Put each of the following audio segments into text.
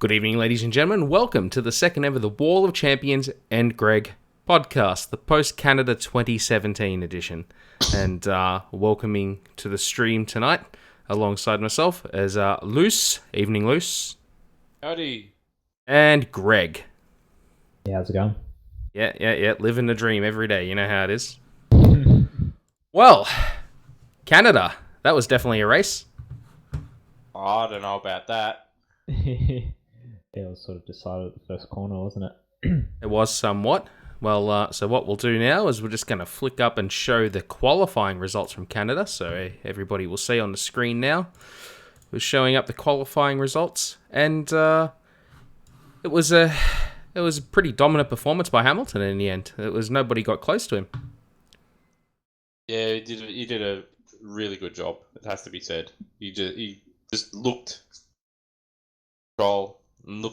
Good evening, ladies and gentlemen. Welcome to the second ever The Wall of Champions and Greg podcast, the post-Canada 2017 edition. And welcoming to the stream tonight, alongside myself, as Luce. Evening, Luce. Howdy. And Greg. Yeah, how's it going? Yeah. Living the dream every day. You know how it is. Well, Canada. That was definitely a race. Oh, I don't know about that. It was sort of decided at the first corner, wasn't it? It was somewhat. Well, so what we'll do now is we're just going to flick up and show the qualifying results from Canada. So everybody will see on the screen now. We're showing up the qualifying results, and it was a pretty dominant performance by Hamilton in the end. Nobody got close to him. Yeah, he did a really good job. It has to be said. He just looked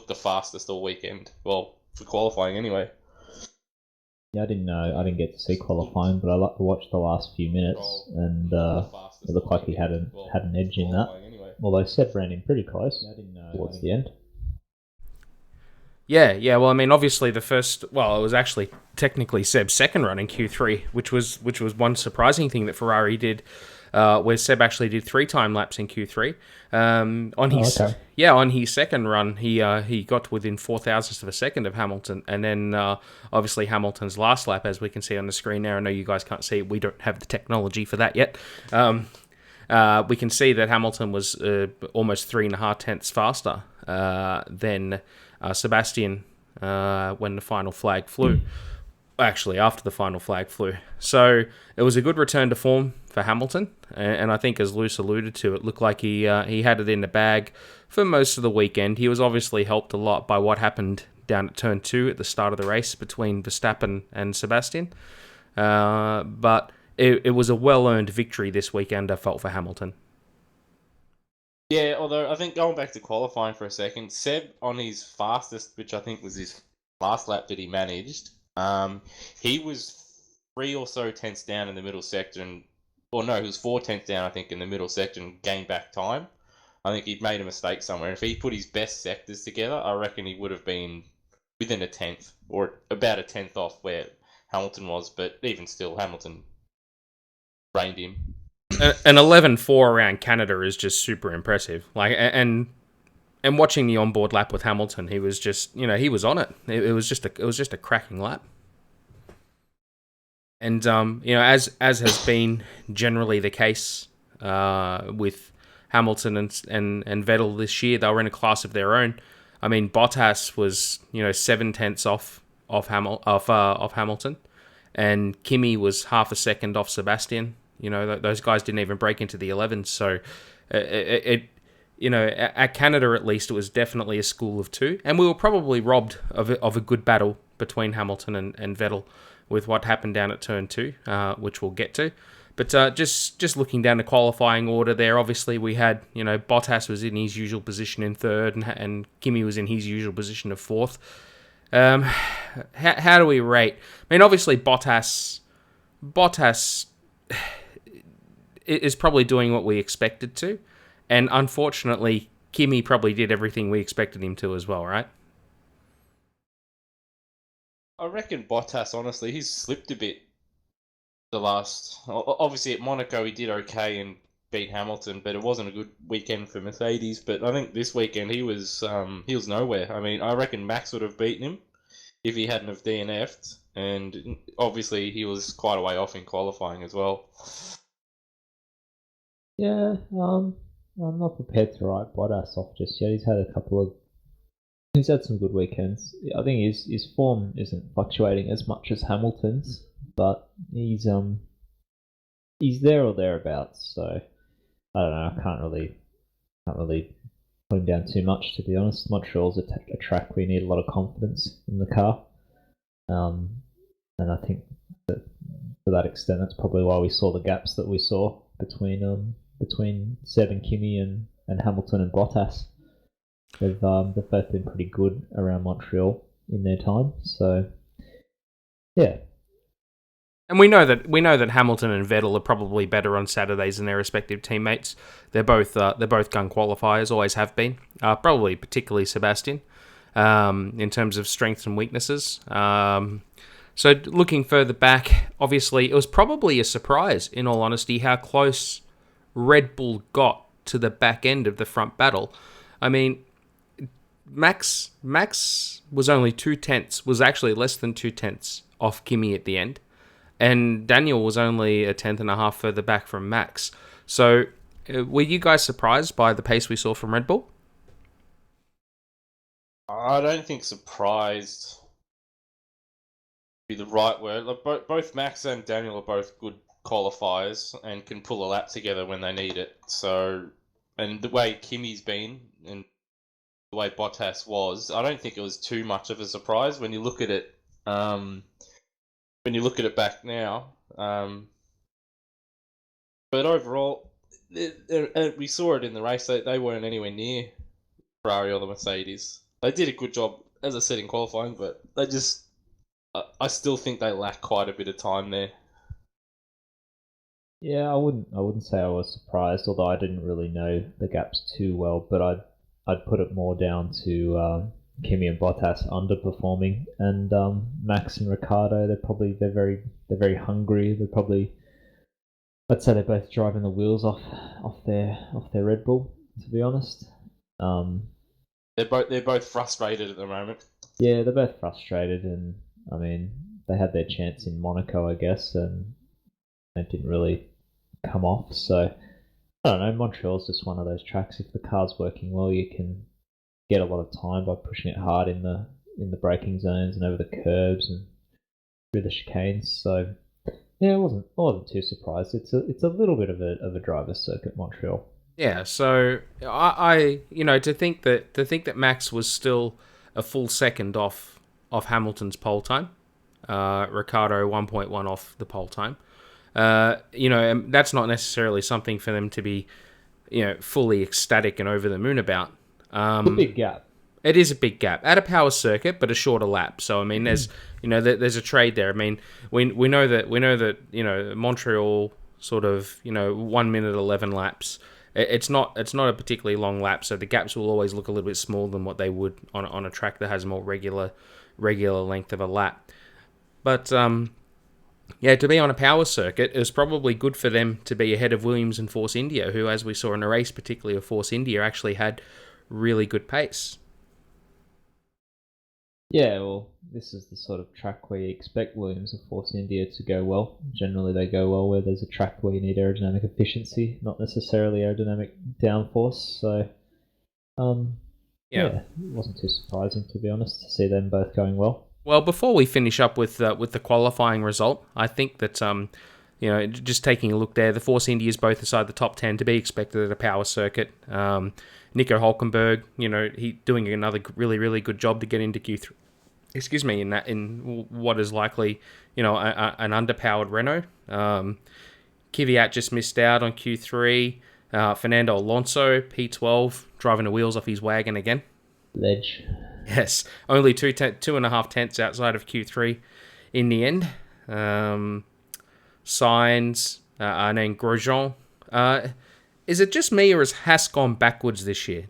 the fastest all weekend. Well, for qualifying anyway. Yeah, I didn't get to see qualifying, but I watched the last few minutes, and it looked like he had an edge in that. Although Seb ran in pretty close towards the end. Yeah. Well, I mean, obviously it was actually technically Seb's second run in Q3, which was one surprising thing that Ferrari did, where Seb actually did 3 time laps in Q3. On his second run, he got within 0.004 of a second of Hamilton, and then obviously Hamilton's last lap, as we can see on the screen now. I know you guys can't see it; we don't have the technology for that yet. We can see that Hamilton was almost 3.5 tenths faster than Sebastian when the final flag flew. Actually, after the final flag flew. So it was a good return to form for Hamilton, and I think, as Luce alluded to, it looked like he had it in the bag for most of the weekend. He was obviously helped a lot by what happened down at turn 2 at the start of the race between Verstappen and Sebastian. But it was a well-earned victory this weekend, I felt, for Hamilton. Yeah, although I think going back to qualifying for a second, Seb on his fastest, which I think was his last lap that he managed, he was 3 or so tenths down in the middle section. He was 4 tenths down, I think, in the middle section, gained back time. I think he'd made a mistake somewhere. If he put his best sectors together, I reckon he would have been within a tenth, or about a tenth off where Hamilton was, but even still, Hamilton reined him. An 11.4 around Canada is just super impressive. And watching the onboard lap with Hamilton, he was just, he was on it. It was just a cracking lap. And as has been generally the case with Hamilton and Vettel this year, they were in a class of their own. I mean, Bottas was 7 tenths off Hamilton, and Kimi was half a second off Sebastian. Those guys didn't even break into the 11s. So at Canada at least, it was definitely a school of two, and we were probably robbed of a good battle between Hamilton and Vettel with what happened down at turn 2, which we'll get to. But just looking down the qualifying order there, obviously we had, Bottas was in his usual position in 3rd, and Kimi was in his usual position of 4th. How do we rate? I mean, obviously Bottas is probably doing what we expected to, and unfortunately, Kimi probably did everything we expected him to as well, right? I reckon Bottas, honestly, he's slipped a bit the last... Obviously, at Monaco, he did okay and beat Hamilton, but it wasn't a good weekend for Mercedes. But I think this weekend, he was nowhere. I mean, I reckon Max would have beaten him if he hadn't have DNF'd, and obviously, he was quite a way off in qualifying as well. Yeah, I'm not prepared to write Bottas off just yet. He's had some good weekends. I think his form isn't fluctuating as much as Hamilton's, but he's there or thereabouts. So I don't know. I can't really put him down too much, to be honest. Montreal's a track where you need a lot of confidence in the car, and I think that to that extent, that's probably why we saw the gaps that we saw between Seb and Kimi and Hamilton and Bottas. They've both been pretty good around Montreal in their time, so yeah. And we know that Hamilton and Vettel are probably better on Saturdays than their respective teammates. They're both gun qualifiers, always have been. probably particularly Sebastian, in terms of strengths and weaknesses. So looking further back, obviously, it was probably a surprise, in all honesty, how close Red Bull got to the back end of the front battle. I mean, Max was only 2/10, was actually less than 2/10 off Kimi at the end, and Daniel was only a 10.5 further back from Max. So, were you guys surprised by the pace we saw from Red Bull? I don't think surprised would be the right word. Like, both Max and Daniel are both good qualifiers and can pull a lap together when they need it. So, and the way Kimi's been and the way Bottas was, I don't think it was too much of a surprise when you look at it. When you look at it back now, but overall, we saw it in the race. They weren't anywhere near Ferrari or the Mercedes. They did a good job, as I said, in qualifying, but they just, I still think they lack quite a bit of time there. Yeah, I wouldn't say I was surprised, although I didn't really know the gaps too well. But I'd put it more down to Kimi and Bottas underperforming, and Max and Ricciardo. They're very hungry. They're probably, I'd say they're both driving the wheels off their Red Bull. To be honest, They're both frustrated at the moment. yeah, they're both frustrated, and I mean they had their chance in Monaco, I guess, and it didn't really come off. So I don't know. Montreal's just one of those tracks. If the car's working well, you can get a lot of time by pushing it hard in the braking zones and over the curbs and through the chicanes. So yeah, I wasn't too surprised. It's a little bit of a driver's circuit, Montreal. Yeah, so I to think that Max was still a full second off Hamilton's pole time, Ricciardo 1.1 off the pole time. And that's not necessarily something for them to be, fully ecstatic and over the moon about. It's a big gap. It is a big gap at a power circuit, but a shorter lap. So I mean, there's there's a trade there. I mean, we know that Montreal sort of 1 minute 11 laps. It's not a particularly long lap, so the gaps will always look a little bit smaller than what they would on a track that has a more regular length of a lap. But to be on a power circuit, it was probably good for them to be ahead of Williams and Force India, who, as we saw in a race, particularly of Force India, actually had really good pace. Yeah, well, this is the sort of track where you expect Williams and Force India to go well. Generally, they go well where there's a track where you need aerodynamic efficiency, not necessarily aerodynamic downforce. So, it wasn't too surprising, to be honest, to see them both going well. Well, before we finish up with the qualifying result, I think that just taking a look there, the Force India is both inside the top 10 to be expected at a power circuit. Nico Hulkenberg, he doing another really, really good job to get into Q3. Excuse me, in what is likely, an underpowered Renault. Kvyat just missed out on Q3. Fernando Alonso, P12, driving the wheels off his wagon again. Ledge. Yes, only 2.5 tenths outside of Q3 in the end. Sainz, and then Grosjean. Is it just me, or has Haas gone backwards this year?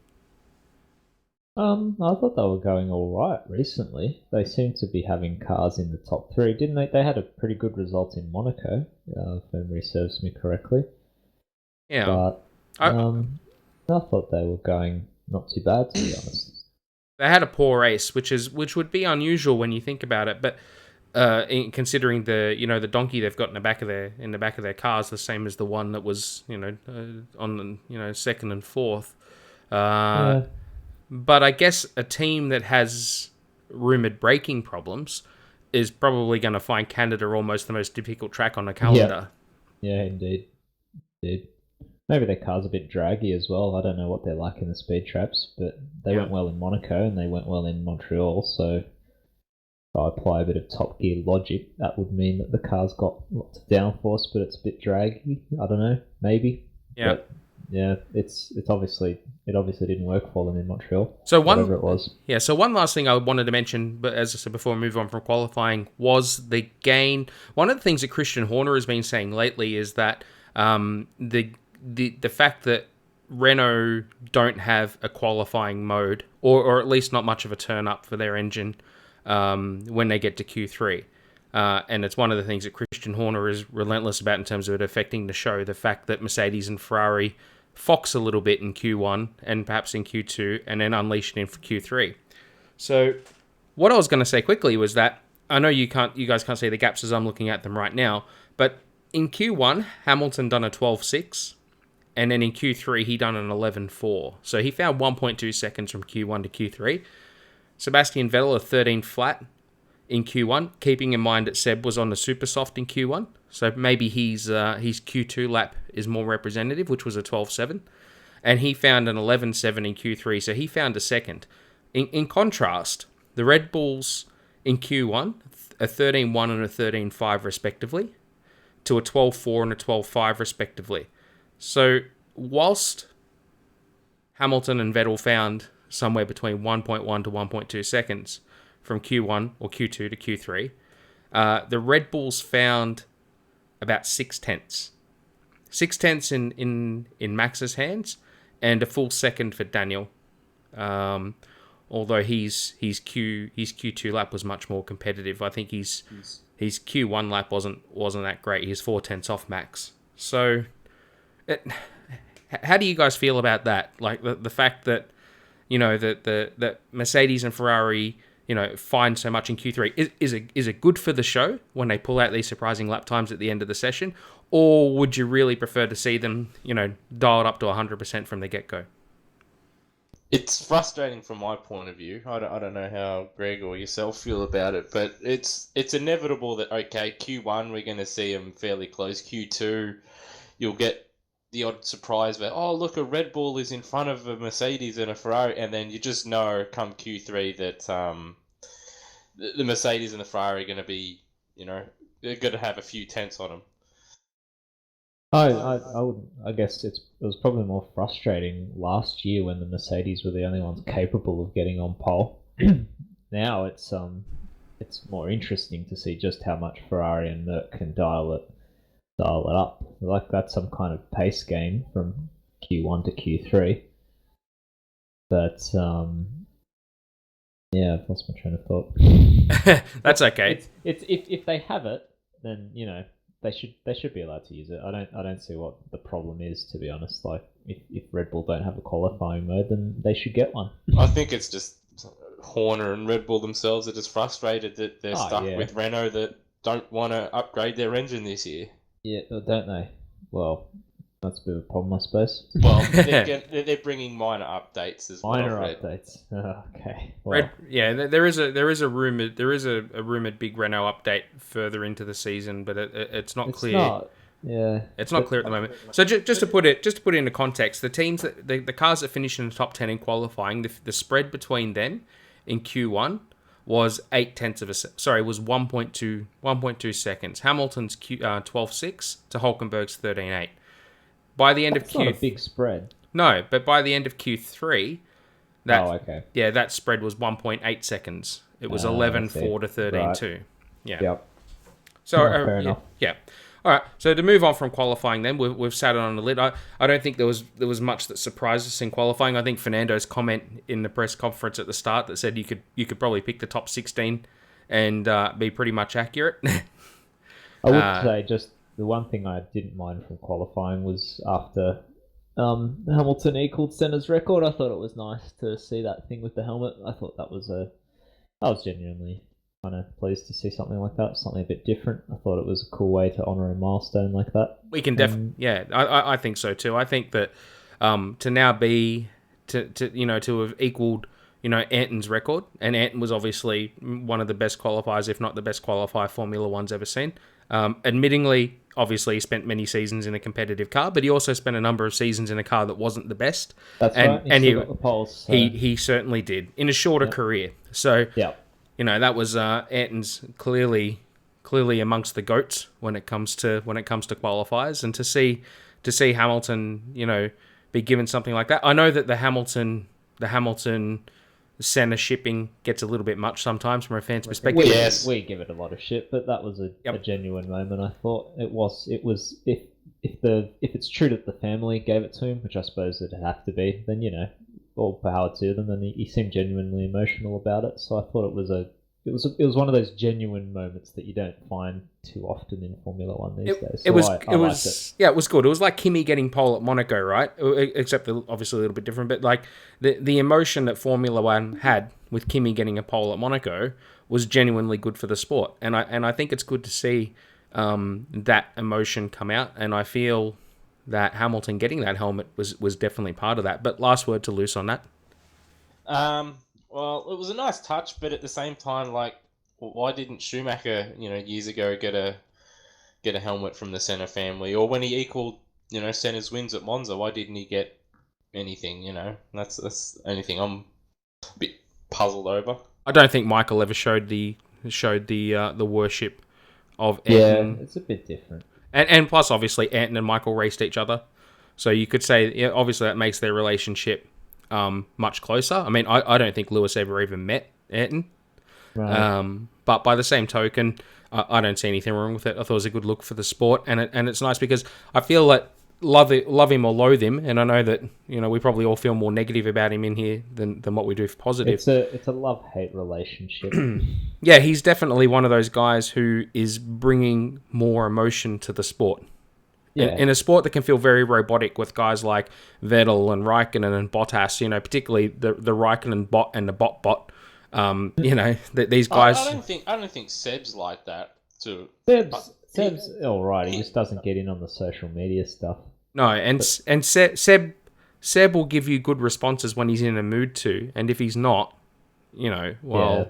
I thought they were going all right recently. They seem to be having cars in the top three, didn't they? They had a pretty good result in Monaco, if memory serves me correctly. Yeah. But I thought they were going not too bad, to be honest. They had a poor race, which would be unusual when you think about it, but considering the donkey they've got in the back of their cars, the same as the one that was on second and fourth. Yeah. But I guess a team that has rumoured braking problems is probably going to find Canada almost the most difficult track on the calendar. Yeah, indeed. Maybe their car's a bit draggy as well. I don't know what they're like in the speed traps, but they went well in Monaco and they went well in Montreal. So if I apply a bit of Top Gear logic, that would mean that the car's got lots of downforce, but it's a bit draggy. I don't know, maybe. Yeah. But yeah, it obviously didn't work for them in Montreal. So whatever it was. Yeah. So one last thing I wanted to mention, but as I said before, we move on from qualifying, was the gain. One of the things that Christian Horner has been saying lately is that the fact that Renault don't have a qualifying mode, or at least not much of a turn up for their engine when they get to Q3. And it's one of the things that Christian Horner is relentless about in terms of it affecting the show. The fact that Mercedes and Ferrari fox a little bit in Q1 and perhaps in Q2 and then unleash it in Q3. So what I was going to say quickly was that I know you guys can't see the gaps as I'm looking at them right now, but in Q1, Hamilton done a 12.6, and then in Q3, he done an 11.4. So he found 1.2 seconds from Q1 to Q3. Sebastian Vettel, a 13 flat in Q1, keeping in mind that Seb was on the super soft in Q1. So maybe his Q2 lap is more representative, which was a 12.7. And he found an 11.7 in Q3, so he found a second. In contrast, the Red Bulls in Q1, a 13.1 and a 13.5 respectively, to a 12.4 and a 12.5 respectively. So whilst Hamilton and Vettel found somewhere between 1.1 to 1.2 seconds from Q1 or Q2 to Q3, the Red Bulls found about 6/10. 6/10 in Max's hands, and a full second for Daniel. Although his Q2 lap was much more competitive. I think his Q1 lap wasn't that great. He's 4/10 off Max. So, how do you guys feel about that? Like the fact that that Mercedes and Ferrari find so much in Q3 is it good for the show when they pull out these surprising lap times at the end of the session, or would you really prefer to see them dialed up to 100% from the get go? It's frustrating from my point of view. I don't know how Greg or yourself feel about it, but it's inevitable that, okay, Q1 we're going to see them fairly close. Q2 you'll get the odd surprise where, oh, look, a Red Bull is in front of a Mercedes and a Ferrari, and then you just know come Q3 that the Mercedes and the Ferrari are going to be, they're going to have a few tenths on them. I guess it was probably more frustrating last year when the Mercedes were the only ones capable of getting on pole. Now it's more interesting to see just how much Ferrari and Merc can dial it up. Like that's some kind of pace game from Q1 to Q3. But yeah, I've lost my train of thought. That's okay. It's if they have it, then they should be allowed to use it. I don't see what the problem is, to be honest. Like if Red Bull don't have a qualifying mode, then they should get one. I think it's just Horner and Red Bull themselves are just frustrated that they're stuck with Renault that don't want to upgrade their engine this year. Yeah, don't they? Well, that's a bit of a problem, I suppose. Well, they're bringing minor updates as well. Minor updates. Okay. Well. There is a rumored big Renault update further into the season, but it's not clear. It's not clear at the moment. So just to put it into context, the teams the cars that finished in the top 10 in qualifying, the spread between them in Q1 was 1.2 seconds. Hamilton's 12.6 to Hülkenberg's 13.8. By the end of not a big spread. No, but by the end of Q3, okay. Yeah, that spread was 1.8 seconds. It was 11.4 to 13.2. Right. Yeah. Yep. So fair enough. Yeah. All right. So to move on from qualifying, then we've sat it on the lid. I don't think there was much that surprised us in qualifying. I think Fernando's comment in the press conference at the start that said you could probably pick the top 16 and be pretty much accurate. I would say just the one thing I didn't mind from qualifying was after Hamilton equaled Senna's record. I thought it was nice to see that thing with the helmet. I thought I was genuinely kind of pleased to see something like that, something a bit different. I thought it was a cool way to honour a milestone like that. We can definitely, I think so too. I think that to now be to have equaled Ayrton's record, and Ayrton was obviously one of the best qualifiers, if not the best qualifier Formula One's ever seen. Admittingly, obviously, he spent many seasons in a competitive car, but he also spent a number of seasons in a car that wasn't the best. That's right. He got the poles, so. He certainly did in a shorter career. So that was Ayrton's clearly amongst the goats when it comes to qualifiers, and to see Hamilton be given something like that. I know that the Hamilton Senna shipping gets a little bit much sometimes from a fan's perspective. We give it a lot of shit, but that was a genuine moment. I thought it was if it's true that the family gave it to him, which I suppose it'd have to be, then all power to them. And he seemed genuinely emotional about it. So I thought it was one of those genuine moments that you don't find too often in Formula One these days. So I liked it. Yeah, it was good. It was like Kimi getting pole at Monaco, right? Except obviously a little bit different. But like the emotion that Formula One had with Kimi getting a pole at Monaco was genuinely good for the sport, and I think it's good to see that emotion come out. And I feel that Hamilton getting that helmet was definitely part of that. But last word to Luce on that. Well, it was a nice touch, but at the same time, like, why didn't Schumacher, years ago get a helmet from the Senna family, or when he equaled, Senna's wins at Monza, why didn't he get anything? That's the only thing I'm a bit puzzled over. I don't think Michael ever showed the worship of Ayrton. Yeah, it's a bit different. And plus, obviously, Ayrton and Michael raced each other, so you could say, obviously, that makes their relationship much closer. I mean, I don't think Lewis ever even met Ayrton. Right. But by the same token, I don't see anything wrong with it. I thought it was a good look for the sport, and it's nice because I feel that love him or loathe him, and I know that we probably all feel more negative about him in here than what we do for positive. It's a love-hate relationship. Yeah, he's definitely one of those guys who is bringing more emotion to the sport. Yeah. In a sport that can feel very robotic with guys like Vettel and Raikkonen and Bottas, Mm. the Raikkonen bot and the bot, these guys. I don't think Seb's like that too. Seb's all right. He just doesn't get in on the social media stuff. No, and Seb will give you good responses when he's in a mood to, and if he's not, well. Yeah.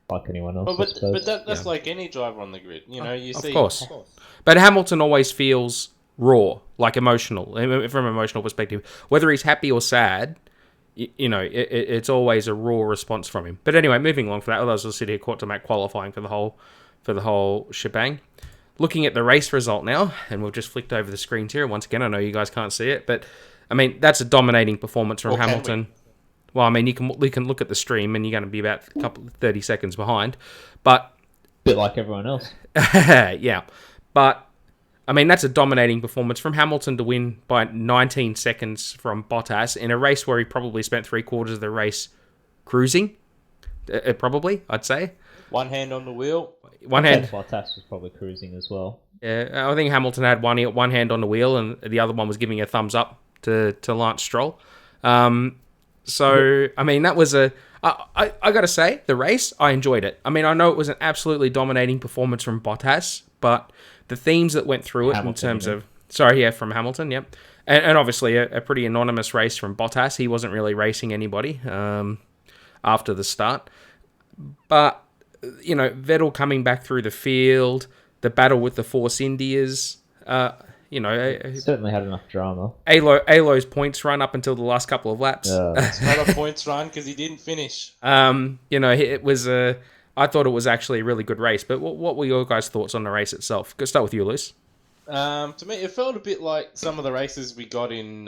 Like anyone else, but that's like any driver on the grid. You see. Of course. But Hamilton always feels raw, like emotional, from an emotional perspective. Whether he's happy or sad, it's always a raw response from him. But anyway, moving along for that, otherwise we'll sit here caught to make qualifying for the whole shebang. Looking at the race result now, and we've just flicked over the screens here. Once again, I know you guys can't see it, but I mean that's a dominating performance from Hamilton. Well, I mean, you can look at the stream, and you're going to be about 30 seconds behind, but a bit like everyone else. Yeah, but I mean that's a dominating performance from Hamilton to win by 19 seconds from Bottas in a race where he probably spent 3/4 of the race cruising. Probably, I'd say. One hand on the wheel. One hand. Bottas was probably cruising as well. Yeah, I think Hamilton had one hand on the wheel, and the other one was giving a thumbs up to Lance Stroll. So, I mean, that was I got to say, the race, I enjoyed it. I mean, I know it was an absolutely dominating performance from Bottas, but the themes that went through it Hamilton, in terms of... Sorry, yeah, from Hamilton, yep. And obviously a pretty anonymous race from Bottas. He wasn't really racing anybody after the start. But, Vettel coming back through the field, the battle with the Force Indias... certainly had enough drama. Alo's points run up until the last couple of laps. It's not a points run because he didn't finish. It was I thought it was actually a really good race. But what were your guys' thoughts on the race itself? Go start with you, Luce. To me, it felt a bit like some of the races we got in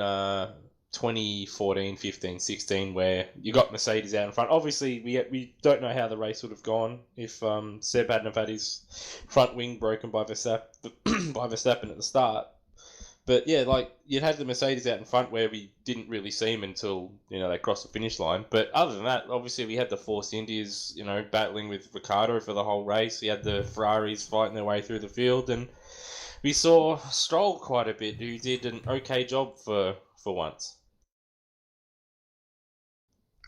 2014, 15, 16, where you got Mercedes out in front. Obviously, we don't know how the race would have gone if Seb hadn't have had his front wing broken by Verstappen at the start. But yeah, like you'd had the Mercedes out in front where we didn't really see him until they crossed the finish line. But other than that, obviously we had the Force Indias, battling with Ricciardo for the whole race. We had the Ferraris fighting their way through the field, and we saw Stroll quite a bit, who did an okay job for once.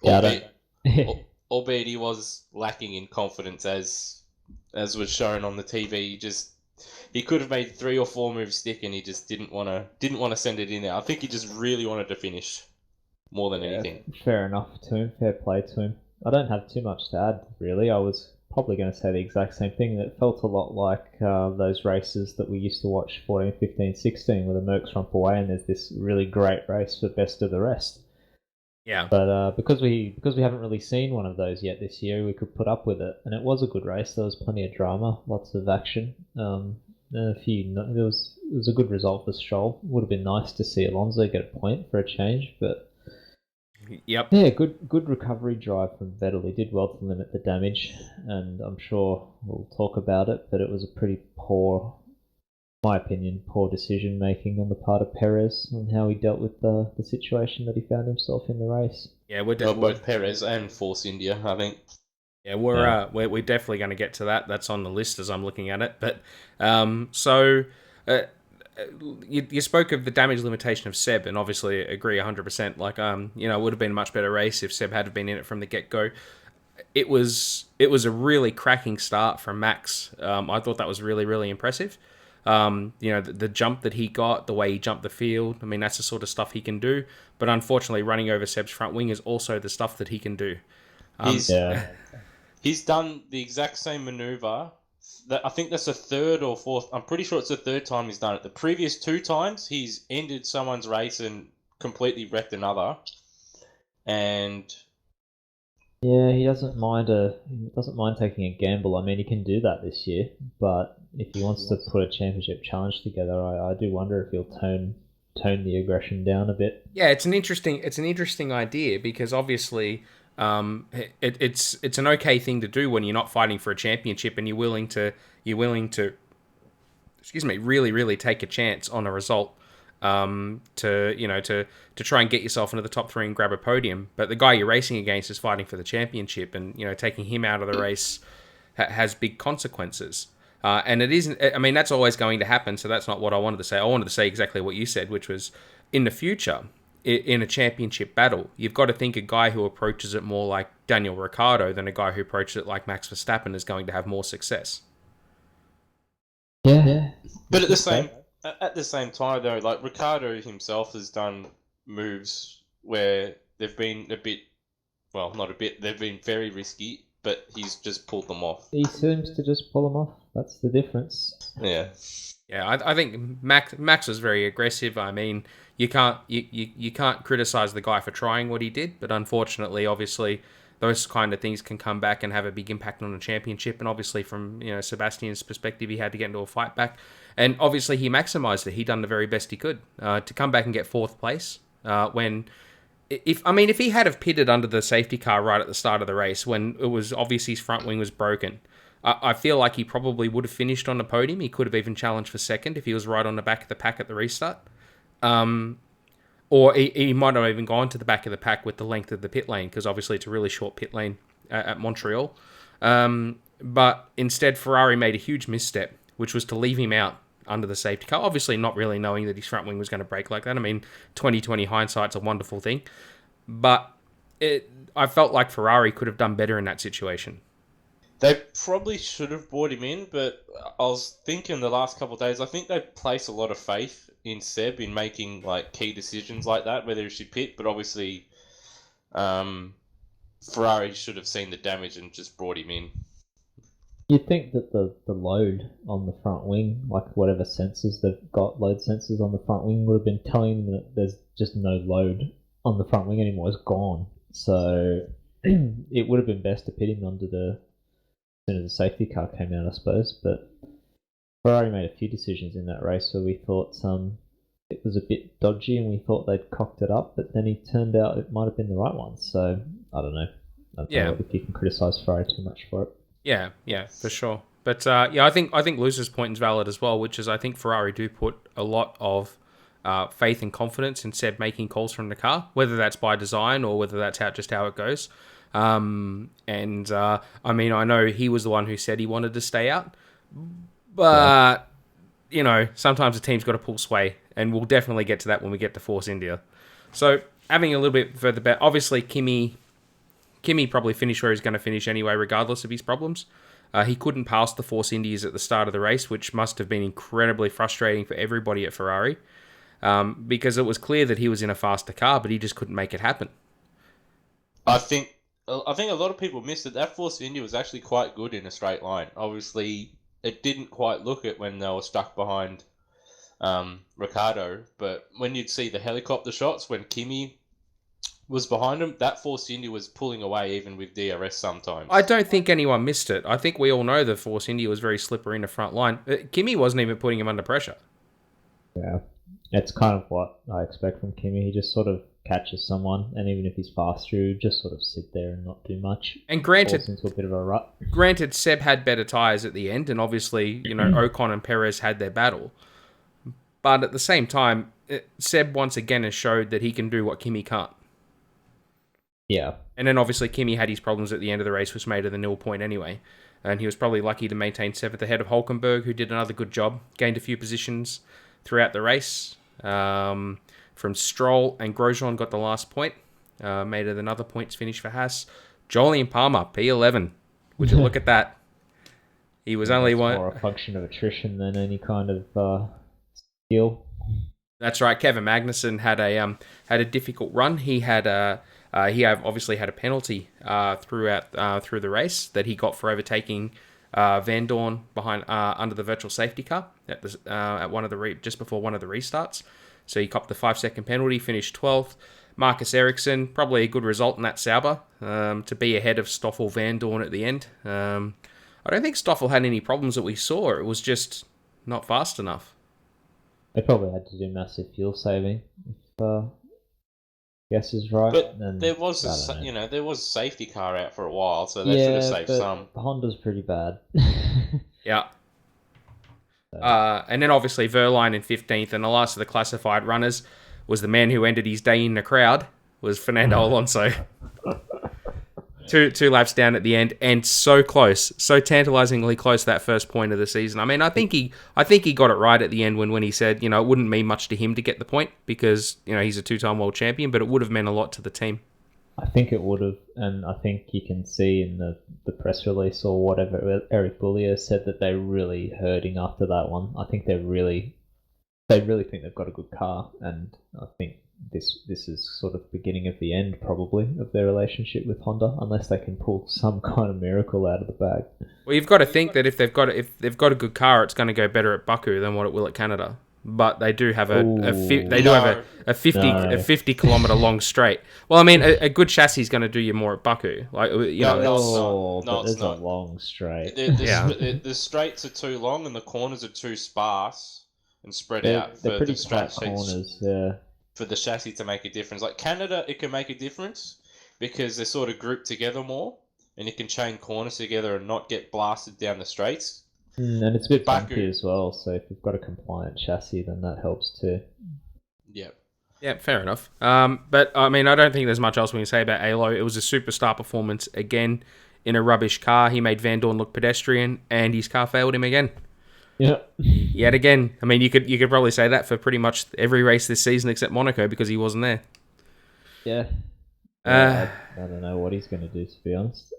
Yeah, albeit he was lacking in confidence, as was shown on the TV. He could have made 3 or 4 moves stick, and he just didn't want to send it in there. I think he just really wanted to finish more than anything. Fair enough to him. Fair play to him. I don't have too much to add, really. I was probably going to say the exact same thing. It felt a lot like those races that we used to watch 14, 15, 16, where the Mercs rump away, and there's this really great race for best of the rest. Yeah. But because we haven't really seen one of those yet this year, we could put up with it, and it was a good race. There was plenty of drama, lots of action. It was a good result for Stroll. Would have been nice to see Alonso get a point for a change, but yep. Yeah, good recovery drive from Vettel. He did well to limit the damage, and I'm sure we'll talk about it, but it was a pretty poor my opinion, poor decision making on the part of Perez on how he dealt with the situation that he found himself in the race. Yeah, Both Perez and Force India, I think. Yeah, we're definitely going to get to that. That's on the list as I'm looking at it. But you spoke of the damage limitation of Seb, and obviously agree 100%. Like it would have been a much better race if Seb had been in it from the get go. It was a really cracking start from Max. I thought that was really, really impressive. The jump that he got, the way he jumped the field. I mean, that's the sort of stuff he can do. But unfortunately, running over Seb's front wing is also the stuff that he can do. He's done the exact same maneuver. I think that's the third or fourth. I'm pretty sure it's the third time he's done it. The previous 2 times, he's ended someone's race and completely wrecked another. And yeah, he doesn't mind taking a gamble. I mean, he can do that this year, but if he wants to put a championship challenge together, I do wonder if he'll tone the aggression down a bit. Yeah, it's an interesting idea because obviously it's an okay thing to do when you're not fighting for a championship and you're willing to really, really take a chance on a result to try and get yourself into the top 3 and grab a podium. But the guy you're racing against is fighting for the championship, and taking him out of the race has big consequences. And it isn't. I mean, that's always going to happen. So that's not what I wanted to say. I wanted to say exactly what you said, which was in the future, in a championship battle, you've got to think a guy who approaches it more like Daniel Ricciardo than a guy who approaches it like Max Verstappen is going to have more success. Yeah. But at the same time, though, like Ricciardo himself has done moves where they've been they've been very risky, but he's just pulled them off. He seems to just pull them off. That's the difference. Yeah. Yeah, I think Max was very aggressive. I mean, you can't criticize the guy for trying what he did, but unfortunately, obviously, those kind of things can come back and have a big impact on the championship. And obviously, from Sebastian's perspective, he had to get into a fight back, and obviously he maximised it. He done the very best he could to come back and get 4th place. If he had have pitted under the safety car right at the start of the race when it was obvious his front wing was broken, I feel like he probably would have finished on the podium. He could have even challenged for 2nd if he was right on the back of the pack at the restart. Or he might not have even gone to the back of the pack with the length of the pit lane, because obviously it's a really short pit lane at Montreal. But instead, Ferrari made a huge misstep, which was to leave him out under the safety car, obviously not really knowing that his front wing was going to break like that. I mean, 20/20 hindsight's a wonderful thing. But I felt like Ferrari could have done better in that situation. They probably should have brought him in, but I was thinking the last couple of days, I think they place a lot of faith in Seb in making like key decisions like that, whether he should pit, but obviously Ferrari should have seen the damage and just brought him in. You'd think that the load on the front wing, like whatever sensors they've got, load sensors on the front wing, would have been telling them that there's just no load on the front wing anymore. It's gone. So it would have been best to pit him as soon as the safety car came out, I suppose. But Ferrari made a few decisions in that race where we thought it was a bit dodgy and we thought they'd cocked it up, but then it turned out it might have been the right one. So I don't know. I don't know if you can criticise Ferrari too much for it. Yeah, for sure. But I think Luce's point is valid as well, which is I think Ferrari do put a lot of faith and confidence in Seb making calls from the car, whether that's by design or whether that's just how it goes. I mean, I know he was the one who said he wanted to stay out, but sometimes the team's got to pull sway, and we'll definitely get to that when we get to Force India. So having a little bit further back, obviously Kimi probably finished where he's going to finish anyway, regardless of his problems. He couldn't pass the Force Indias at the start of the race, which must have been incredibly frustrating for everybody at Ferrari, because it was clear that he was in a faster car, but he just couldn't make it happen. I think a lot of people missed it. That Force India was actually quite good in a straight line. Obviously, it didn't quite look it when they were stuck behind Ricciardo, but when you'd see the helicopter shots when Kimi was behind him, that Force India was pulling away even with DRS sometimes. I don't think anyone missed it. I think we all know the Force India was very slippery in the front line. Kimi wasn't even putting him under pressure. Yeah. It's kind of what I expect from Kimi. He just sort of catches someone, and even if he's fast through, just sort of sit there and not do much. And Falls into a bit of a rut. granted, Seb had better tyres at the end, and obviously, Ocon and Perez had their battle. But at the same time, Seb once again has showed that he can do what Kimi can't. Yeah. And then obviously Kimi had his problems at the end of the race, which made it the 0 point anyway. And he was probably lucky to maintain 7th ahead of Hulkenberg, who did another good job, gained a few positions throughout the race. From Stroll and Grosjean got the last point, made it another points finish for Haas. Jolyon Palmer, P11. Would you look at that? He was only one. More a function of attrition than any kind of skill. That's right. Kevin Magnussen had a difficult run. He obviously had a penalty through the race that he got for overtaking Van Dorn behind under the virtual safety car at one of the just before one of the restarts. So he copped the 5-second penalty, finished 12th. Marcus Ericsson, probably a good result in that Sauber to be ahead of Stoffel Van Dorn at the end. I don't think Stoffel had any problems that we saw. It was just not fast enough. They probably had to do massive fuel saving, if guess is right. But there was there was a safety car out for a while, so they should have saved some. Honda's pretty bad. Yeah. And then obviously Verline in 15th, and the last of the classified runners was the man who ended his day in the crowd, was Fernando Alonso. Two laps down at the end, and so close, so tantalizingly close to that first point of the season. I mean, I think he got it right at the end when he said, it wouldn't mean much to him to get the point because he's a 2-time world champion, but it would have meant a lot to the team. I think it would have, and I think you can see in the press release or whatever, Eric Boullier said that they're really hurting after that one. I think they really think they've got a good car, and I think this is sort of the beginning of the end, probably, of their relationship with Honda, unless they can pull some kind of miracle out of the bag. Well, you've got to think that if they've got a good car, it's going to go better at Baku than what it will at Canada. But they do have a 50 kilometer long straight. Well, I mean, a good chassis is going to do you more at Baku. Like it's a long straight. The straights are too long and the corners are too sparse and spread out. They're pretty tight corners. Yeah. For the chassis to make a difference. Like Canada, it can make a difference because they're sort of grouped together more and you can chain corners together and not get blasted down the straights. And it's a bit bumpy as well, so if you've got a compliant chassis, then that helps too. Yep. Yeah, fair enough. But, I mean, I don't think there's much else we can say about Alo. It was a superstar performance again in a rubbish car. He made Van Dorn look pedestrian, and his car failed him again. Yeah. Yet again. I mean, you could probably say that for pretty much every race this season except Monaco because he wasn't there. Yeah. I don't know what he's going to do, to be honest.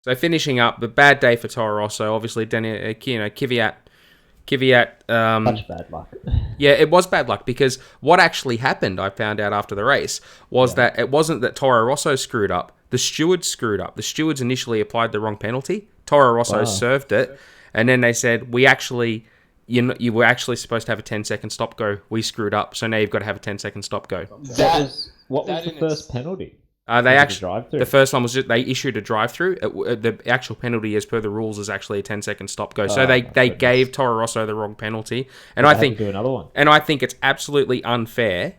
So finishing up, the bad day for Toro Rosso. Obviously, Kvyat. Much bad luck. Yeah, it was bad luck because what actually happened, I found out after the race, was that it wasn't that Toro Rosso screwed up. The stewards screwed up. The stewards initially applied the wrong penalty. Toro Rosso served it, and then they said, you were actually supposed to have a 10-second stop go. We screwed up, so now you've got to have a 10-second stop go. What was the first penalty? The first one was just they issued a drive-through. The actual penalty, as per the rules, is actually a 10-second stop go. So they gave Toro Rosso the wrong penalty, and I think do another one. And I think it's absolutely unfair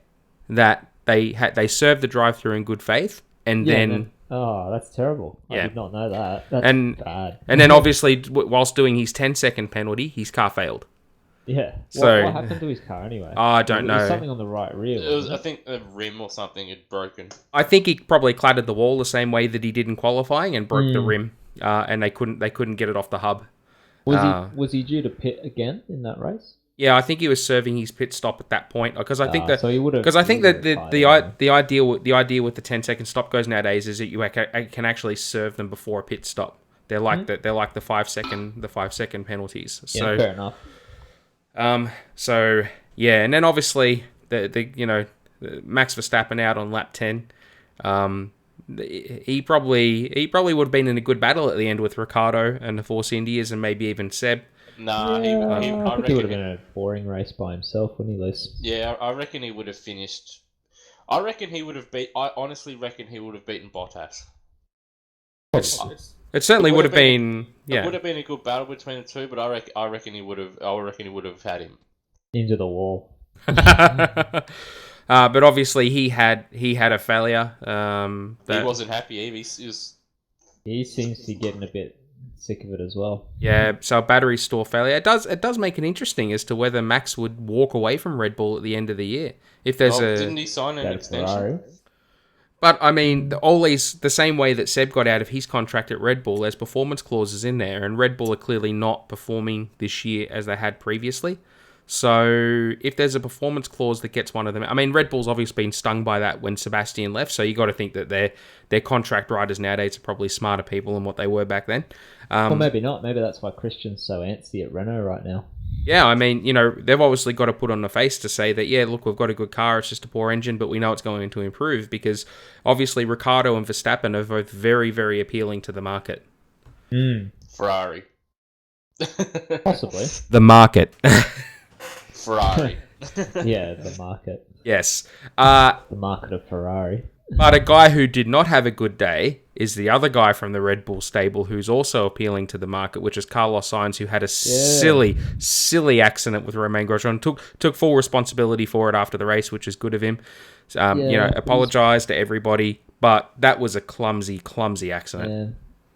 that they served the drive-through in good faith, and then. Oh, that's terrible. I did not know that. That's bad. And then obviously, whilst doing his 10-second penalty, his car failed. Yeah. So, what happened to his car anyway? I don't know. There was something on the right rear. I think a rim or something had broken. I think he probably clattered the wall the same way that he did in qualifying and broke the rim, and they couldn't get it off the hub. Was he due to pit again in that race? Yeah, I think he was serving his pit stop at that point because I think that the idea with the 10-second stop goes nowadays is that you can actually serve them before a pit stop. They're like the 5-second penalties. So fair enough. So yeah, and then obviously the Max Verstappen out on lap 10. He probably would have been in a good battle at the end with Ricciardo and the Force Indias and maybe even Seb. I think he would have been a boring race by himself, wouldn't he, Liz? Yeah, I reckon he would have finished. I honestly reckon he would have beaten Bottas. It certainly would have been. It would have been a good battle between the two, but I reckon he would have had him into the wall. But obviously he had a failure. He wasn't happy either. He seems to be getting a bit sick of it as well. Yeah, so a battery store failure. It does make it interesting as to whether Max would walk away from Red Bull at the end of the year. If there's didn't he sign an Go to extension? Ferrari. But I mean, the same way that Seb got out of his contract at Red Bull, there's performance clauses in there, and Red Bull are clearly not performing this year as they had previously. So if there's a performance clause that gets one of them, I mean, Red Bull's obviously been stung by that when Sebastian left. So you got to think that their contract writers nowadays are probably smarter people than what they were back then. Well, maybe not. Maybe that's why Christian's so antsy at Renault right now. Yeah, I mean, they've obviously got to put on the face to say that, yeah, look, we've got a good car, it's just a poor engine, but we know it's going to improve because obviously Ricciardo and Verstappen are both very, very appealing to the market. Ferrari. Possibly. The market. Ferrari. Yeah, the market. Yes. The market of Ferrari. But a guy who did not have a good day is the other guy from the Red Bull stable who's also appealing to the market, which is Carlos Sainz, who had a silly accident with Romain Grosjean. Took full responsibility for it after the race, which is good of him. Apologized to everybody, but that was a clumsy accident. Yeah.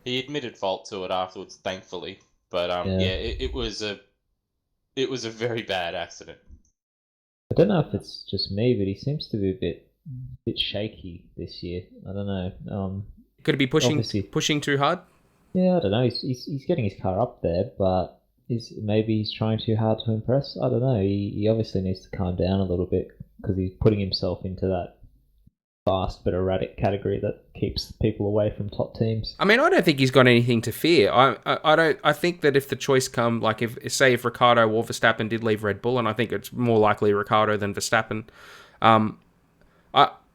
He admitted fault to it afterwards, thankfully. But it was a very bad accident. I don't know if it's just me, but he seems to be a bit shaky this year. I don't know. Could it be pushing too hard? Yeah, I don't know. He's getting his car up there, but maybe he's trying too hard to impress. I don't know. He obviously needs to calm down a little bit because he's putting himself into that fast but erratic category that keeps people away from top teams. I mean, I don't think he's got anything to fear. I think that if the choice come, like if Ricciardo or Verstappen did leave Red Bull, and I think it's more likely Ricciardo than Verstappen.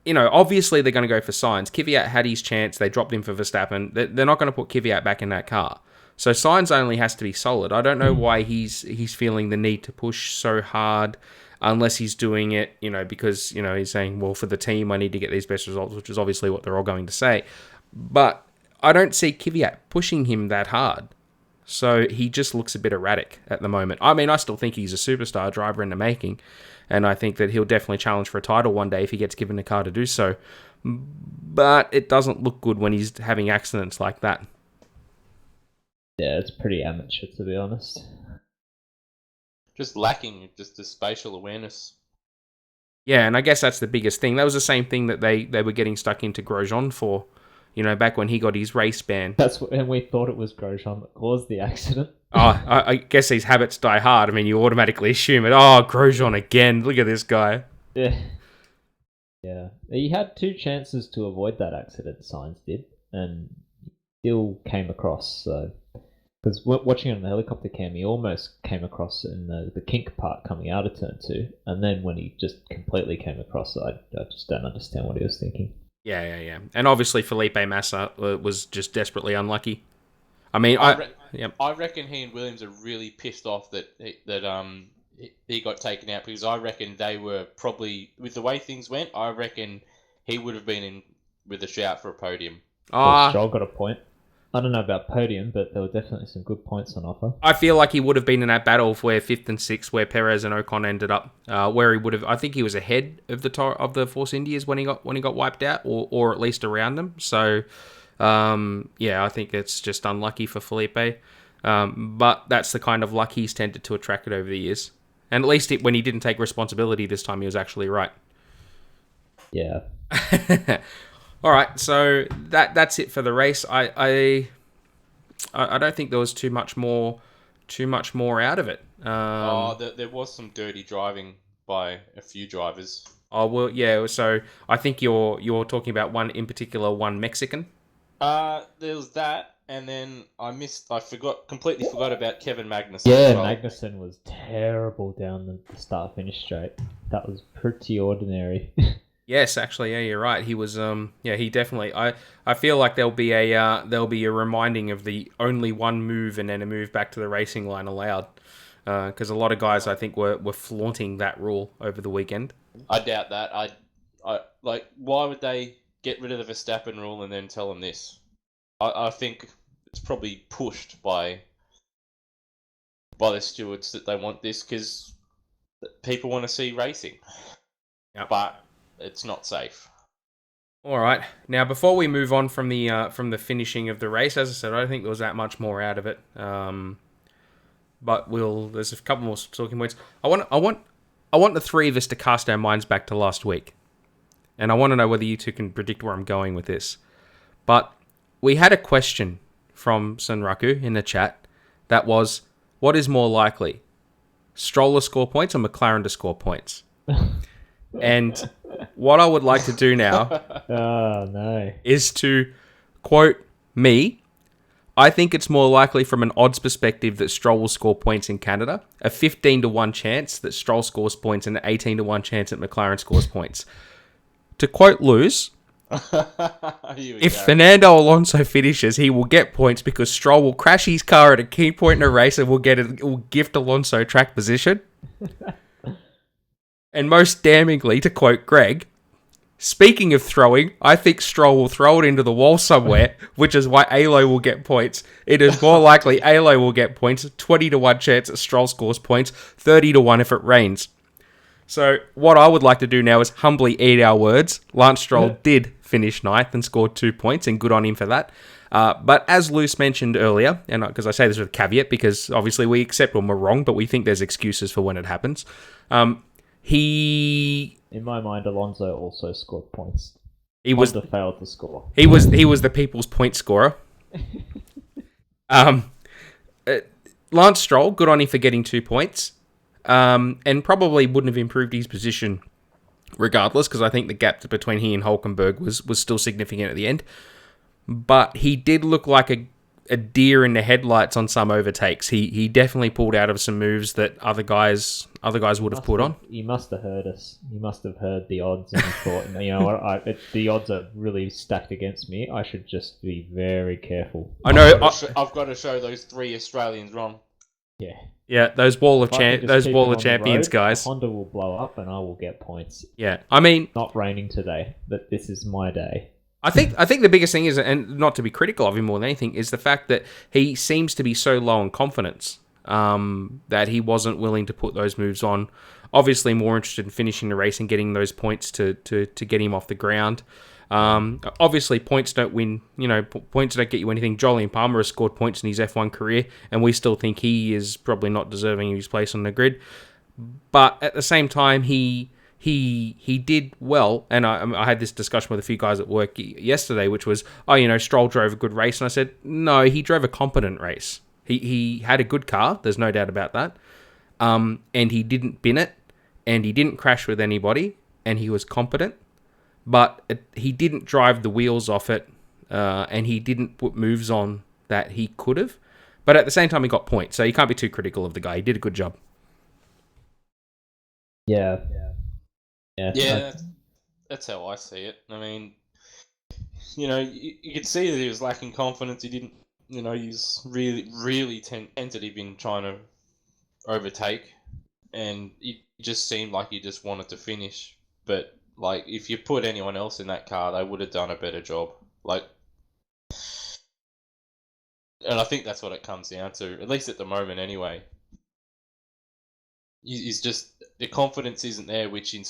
Obviously they're going to go for Sainz. Kvyat had his chance. They dropped him for Verstappen. They're not going to put Kvyat back in that car. So Sainz only has to be solid. I don't know why he's feeling the need to push so hard unless he's doing it, because, he's saying, well, for the team, I need to get these best results, which is obviously what they're all going to say. But I don't see Kvyat pushing him that hard. So he just looks a bit erratic at the moment. I mean, I still think he's a superstar driver in the making. And I think that he'll definitely challenge for a title one day if he gets given a car to do so. But it doesn't look good when he's having accidents like that. Yeah, it's pretty amateur, to be honest. Just lacking just the spatial awareness. Yeah, and I guess that's the biggest thing. That was the same thing that they were getting stuck into Grosjean for, back when he got his race ban. And we thought it was Grosjean that caused the accident. I guess these habits die hard. I mean, you automatically assume it. Oh, Grosjean again. Look at this guy. Yeah. Yeah. He had 2 chances to avoid that accident, Sainz did, and still came across. Because watching it on the helicopter cam, he almost came across in the kink part coming out of turn 2, and then when he just completely came across, I just don't understand what he was thinking. Yeah. And obviously Felipe Massa was just desperately unlucky. I mean, I reckon he and Williams are really pissed off that he got taken out because I reckon they were probably, with the way things went, I reckon he would have been in with a shout for a podium. Stroll got a point. I don't know about podium, but there were definitely some good points on offer. I feel like he would have been in that battle where 5th and 6th, where Perez and Ocon ended up, where he would have. I think he was ahead of the Force Indias when he got wiped out, or at least around them. So, I think it's just unlucky for Felipe. But that's the kind of luck he's tended to attract over the years. And at least when he didn't take responsibility this time, he was actually right. Yeah. All right, so that's it for the race. I don't think there was too much more out of it. There was some dirty driving by a few drivers. Oh well, yeah. So I think you're talking about one in particular, one Mexican. There was that, and then completely forgot about Kevin Magnussen. Yeah, as well. Magnussen was terrible down the start-finish straight. That was pretty ordinary. Yes, actually, yeah, you're right. He was, he definitely. I feel like there'll be a reminding of the only one move and then a move back to the racing line allowed, because a lot of guys I think were flaunting that rule over the weekend. I doubt that. I like. Why would they get rid of the Verstappen rule and then tell them this? I think it's probably pushed by the stewards that they want this because people want to see racing. Yep. But it's not safe. All right. Now, before we move on from the finishing of the race, as I said, I don't think there was that much more out of it. But there's a couple more talking points. I want the three of us to cast our minds back to last week, and I want to know whether you two can predict where I'm going with this. But we had a question from Sunraku in the chat that was, what is more likely, Stroll to score points or McLaren to score points? And what I would like to do now Oh, no. is to quote me. I think it's more likely from an odds perspective that Stroll will score points in Canada. A 15-1 chance that Stroll scores points and an 18-1 chance that McLaren scores points. To quote Luz, if Fernando Alonso finishes, he will get points because Stroll will crash his car at a key point in a race and will gift Alonso track position. And most damningly, to quote Greg, speaking of throwing, I think Stroll will throw it into the wall somewhere, which is why Alo will get points. It is more likely Alo will get points, 20-1 chance that Stroll scores points, 30-1 if it rains. So what I would like to do now is humbly eat our words. Lance Stroll did finish ninth and scored 2 points, and good on him for that. But as Luce mentioned earlier, and because I say this with a caveat, because obviously we accept when we're wrong, but we think there's excuses for when it happens. In my mind, Alonso also scored points. Honda failed to score. He was the people's point scorer. Lance Stroll, good on him for getting 2 points. And probably wouldn't have improved his position regardless, because I think the gap between he and Hulkenberg was still significant at the end. But he did look like a deer in the headlights on some overtakes. He definitely pulled out of some moves that other guys would have put on. He must have heard us. He must have heard the odds and thought, the odds are really stacked against me. I should just be very careful. I know. I've got to show those 3 Australians wrong. Yeah. Yeah, those Wall of Champions guys. Honda will blow up and I will get points. Yeah, I mean, not raining today, but this is my day. I think the biggest thing is, and not to be critical of him more than anything, is the fact that he seems to be so low in confidence that he wasn't willing to put those moves on. Obviously, more interested in finishing the race and getting those points to get him off the ground. Obviously, points don't win. Points don't get you anything. Jolyon Palmer has scored points in his F1 career, and we still think he is probably not deserving of his place on the grid. But at the same time, he did well, and I had this discussion with a few guys at work yesterday, which was, Stroll drove a good race, and I said, no, he drove a competent race. He had a good car, there's no doubt about that, and he didn't bin it, and he didn't crash with anybody, and he was competent, but he didn't drive the wheels off it, and he didn't put moves on that he could have, but at the same time he got points, so you can't be too critical of the guy. He did a good job. Yeah, that's how I see it. I mean, you could see that he was lacking confidence. He didn't, he's really, really tentative in trying to overtake, and it just seemed like he just wanted to finish. But like, if you put anyone else in that car, they would have done a better job. And I think that's what it comes down to, at least at the moment, anyway. Is just the confidence isn't there, which in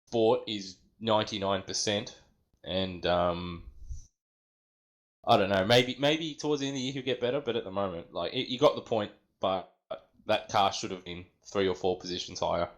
sport is 99%, and I don't know. Maybe towards the end of the year he'll get better, but at the moment, you got the point. But that car should have been 3 or 4 positions higher.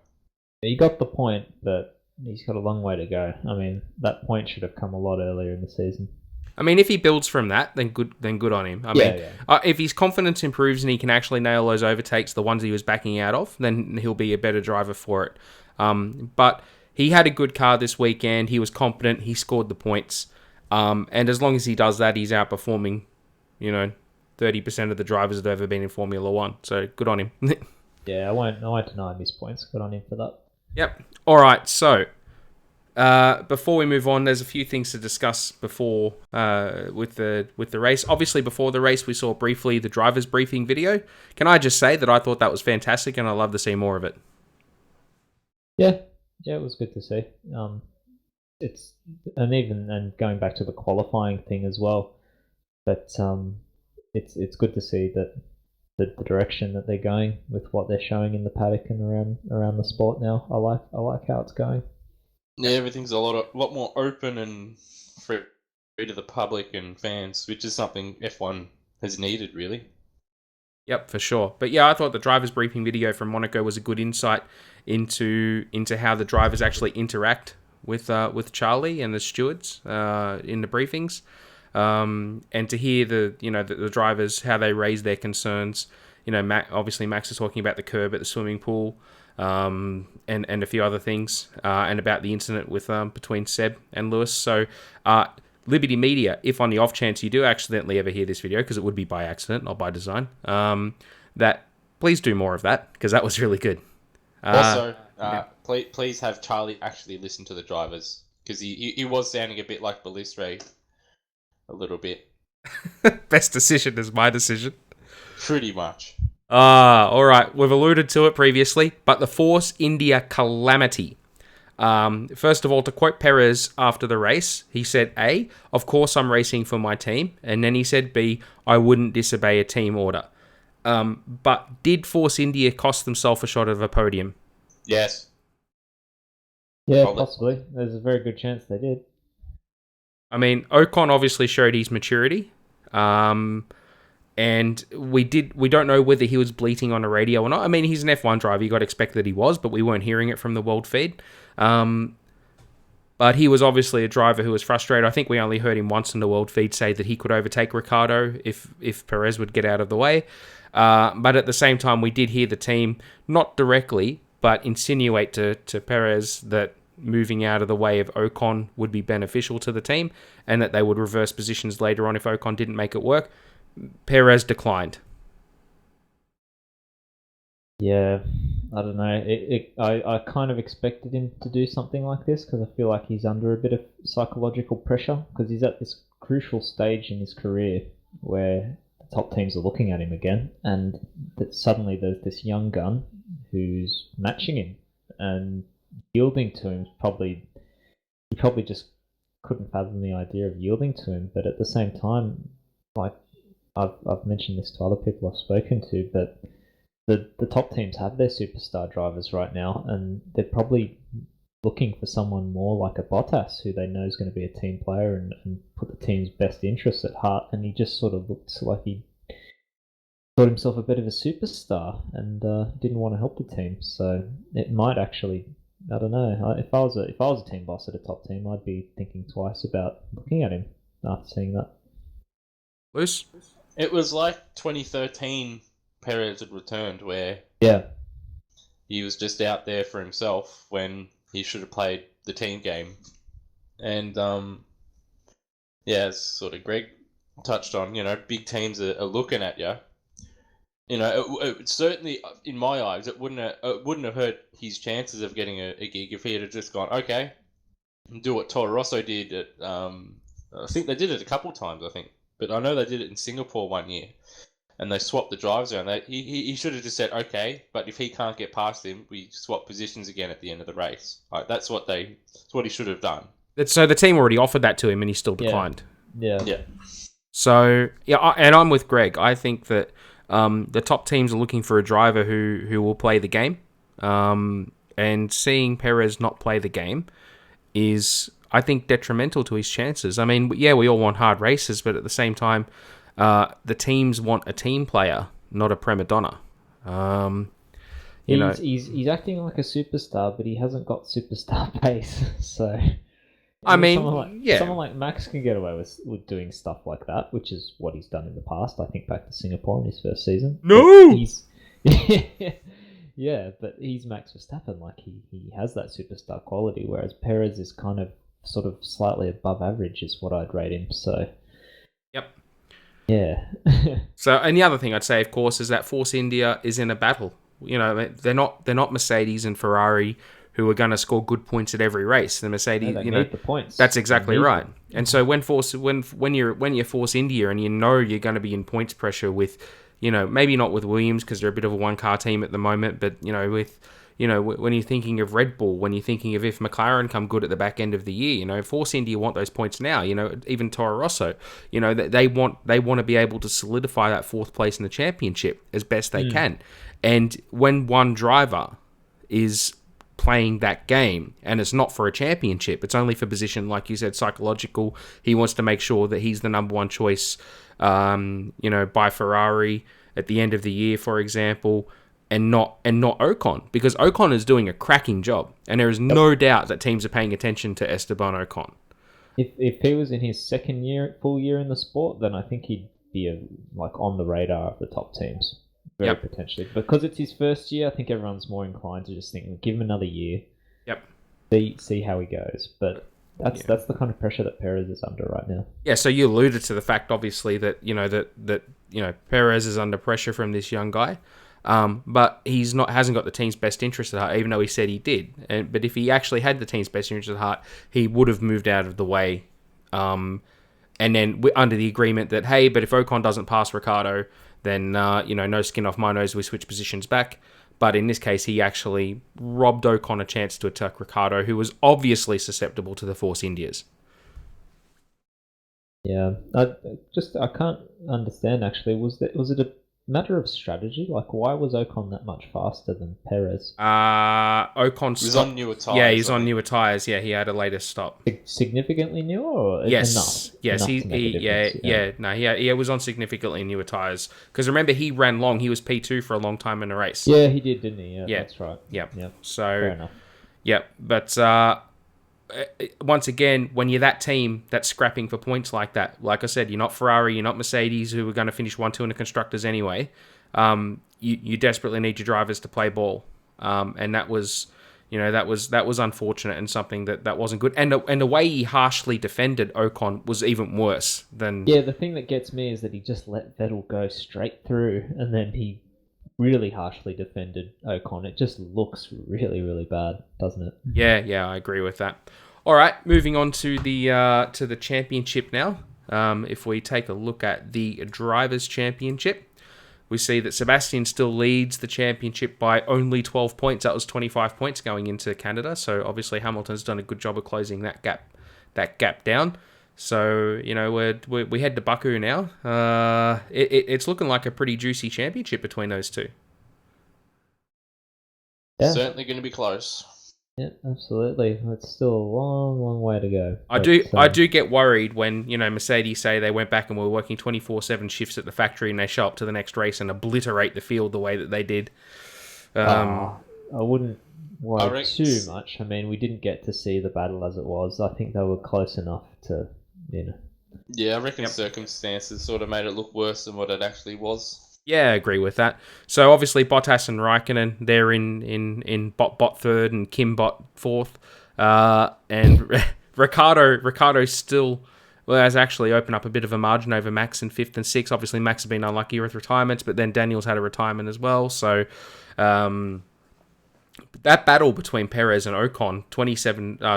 He got the point, but he's got a long way to go. I mean, that point should have come a lot earlier in the season. I mean, if he builds from that, then good on him. If his confidence improves and he can actually nail those overtakes, the ones he was backing out of, then he'll be a better driver for it. But he had a good car this weekend. He was competent. He scored the points. And as long as he does that, he's outperforming, 30% of the drivers that have ever been in Formula One. So good on him. Yeah, I won't deny him his points. Good on him for that. Yep. All right. So before we move on, there's a few things to discuss before with the race. Obviously, before the race, we saw briefly the driver's briefing video. Can I just say that I thought that was fantastic, and I love to see more of it. Yeah, it was good to see. And going back to the qualifying thing as well. But it's good to see that the direction that they're going with what they're showing in the paddock and around the sport now. I like how it's going. Yeah, everything's a lot more open and free to the public and fans, which is something F1 has needed, really. Yep, for sure. But yeah, I thought the driver's briefing video from Monaco was a good insight into how the drivers actually interact with Charlie and the stewards in the briefings, and to hear the drivers how they raise their concerns. Obviously Max is talking about the curb at the swimming pool, and a few other things, and about the incident with between Seb and Lewis. So. Liberty Media, if on the off chance you do accidentally ever hear this video, because it would be by accident, not by design, that please do more of that, because that was really good. Also, please have Charlie actually listen to the drivers, because he was sounding a bit like Balestre, a little bit. Best decision is my decision. Pretty much. All right, we've alluded to it previously, but the Force India calamity. First of all, to quote Perez after the race, he said, A, of course I'm racing for my team. And then he said, B, I wouldn't disobey a team order. But did Force India cost themselves a shot of a podium? Yes. Yeah, possibly. There's a very good chance they did. I mean, Ocon obviously showed his maturity. And we don't know whether he was bleating on a radio or not. I mean, he's an F1 driver. You got to expect that he was, but we weren't hearing it from the world feed. But he was obviously a driver who was frustrated. I think we only heard him once in the world feed say that he could overtake Ricciardo if Perez would get out of the way. But at the same time, we did hear the team, not directly, but insinuate to Perez that moving out of the way of Ocon would be beneficial to the team, and that they would reverse positions later on if Ocon didn't make it work. Perez declined. Yeah, I don't know. I kind of expected him to do something like this, because I feel like he's under a bit of psychological pressure, because he's at this crucial stage in his career where the top teams are looking at him again, and that suddenly there's this young gun who's matching him, and yielding to him he probably just couldn't fathom the idea of yielding to him. But at the same time, like I've mentioned this to other people I've spoken to, but the top teams have their superstar drivers right now, and they're probably looking for someone more like a Bottas, who they know is going to be a team player and put the team's best interests at heart. And he just sort of looks like he thought himself a bit of a superstar and didn't want to help the team. So it might actually, I don't know. If I was a team boss at a top team, I'd be thinking twice about looking at him after seeing that. Luce? It was like 2013 Perez had returned, where he was just out there for himself when he should have played the team game. And as sort of Greg touched on, big teams are looking at you. It certainly, in my eyes, it wouldn't have hurt his chances of getting a gig if he had just gone, okay, do what Toro Rosso did at, I think they did it a couple times, but I know they did it in Singapore one year, and they swapped the drives around. He should have just said, okay, but if he can't get past him, we swap positions again at the end of the race. That's what he should have done. So the team already offered that to him, and he still declined. Yeah. So and I'm with Greg. I think that the top teams are looking for a driver who will play the game, and seeing Perez not play the game is, I think, detrimental to his chances. I mean, yeah, we all want hard races, but at the same time, the teams want a team player, not a prima donna. He's acting like a superstar, but he hasn't got superstar pace. So, I mean, someone like Max can get away with doing stuff like that, which is what he's done in the past. I think back to Singapore in his first season. No, yeah, but he's Max Verstappen. Like he has that superstar quality, whereas Perez is kind of sort of slightly above average, is what I'd rate him. So, yep. Yeah. So, and the other thing I'd say, of course, is that Force India is in a battle. They're not Mercedes and Ferrari who are going to score good points at every race. The Mercedes, they need the points. That's exactly right. And so when you're Force India and you're going to be in points pressure with, maybe not with Williams because they're a bit of a one car team at the moment, but with when you're thinking of Red Bull, when you're thinking of if McLaren come good at the back end of the year, Force India want those points now. Even Toro Rosso, they want to be able to solidify that fourth place in the championship as best they can. And when one driver is playing that game, and it's not for a championship, it's only for position, like you said, psychological. He wants to make sure that he's the number one choice, by Ferrari at the end of the year, for example, and not Ocon, because Ocon is doing a cracking job, and there is no doubt that teams are paying attention to Esteban Ocon. If he was in his full year in the sport, then I think he'd be on the radar of the top teams. Very potentially. Because it's his first year, I think everyone's more inclined to just think, give him another year. Yep. See how he goes. But that's the kind of pressure that Perez is under right now. Yeah, so you alluded to the fact, obviously, that Perez is under pressure from this young guy. But hasn't got the team's best interest at heart, even though he said he did. But if he actually had the team's best interest at heart, he would have moved out of the way. And then under the agreement that, hey, but if Ocon doesn't pass Ricciardo, then, no skin off my nose, we switch positions back. But in this case, he actually robbed Ocon a chance to attack Ricciardo, who was obviously susceptible to the Force Indias. Yeah, I can't understand, actually. Was it a matter of strategy? Why was Ocon that much faster than Perez? Ocon He was on newer tyres. Yeah, he's on newer tyres. Yeah, he had a later stop. Significantly newer, or yes, enough? Yes, he was on significantly newer tyres. Because remember, he ran long. He was P2 for a long time in a race. Yeah, he did, didn't he? Yeah, that's right. Yeah. So fair enough. Yeah, but once again, when you're that team that's scrapping for points like that, like I said, you're not Ferrari, you're not Mercedes, who are going to finish 1-2 in the constructors anyway. You desperately need your drivers to play ball, and that was unfortunate and something that wasn't good. And the way he harshly defended Ocon was even worse than. Yeah, the thing that gets me is that he just let Vettel go straight through, and then he really harshly defended Ocon. It just looks really, really bad, doesn't it? Yeah, I agree with that. All right, moving on to the championship now. If we take a look at the Drivers' Championship, we see that Sebastian still leads the championship by only 12 points. That was 25 points going into Canada. So obviously Hamilton's done a good job of closing that gap down. So we head to Baku now. It's looking like a pretty juicy championship between those two. Yeah. Certainly going to be close. Yeah, absolutely. It's still a long, long way to go. I do get worried when Mercedes say they went back and were working 24/7 shifts at the factory, and they show up to the next race and obliterate the field the way that they did. I wouldn't worry too much. I mean, we didn't get to see the battle as it was. I think they were close enough to, Yeah, I reckon circumstances sort of made it look worse than what it actually was. Yeah, I agree with that. So obviously Bottas and Raikkonen, they're in bot third and Kim bot fourth, and Ricardo still has actually opened up a bit of a margin over Max in fifth and sixth. Obviously Max has been unlucky with retirements, but then Daniel's had a retirement as well. So that battle between Perez and Ocon,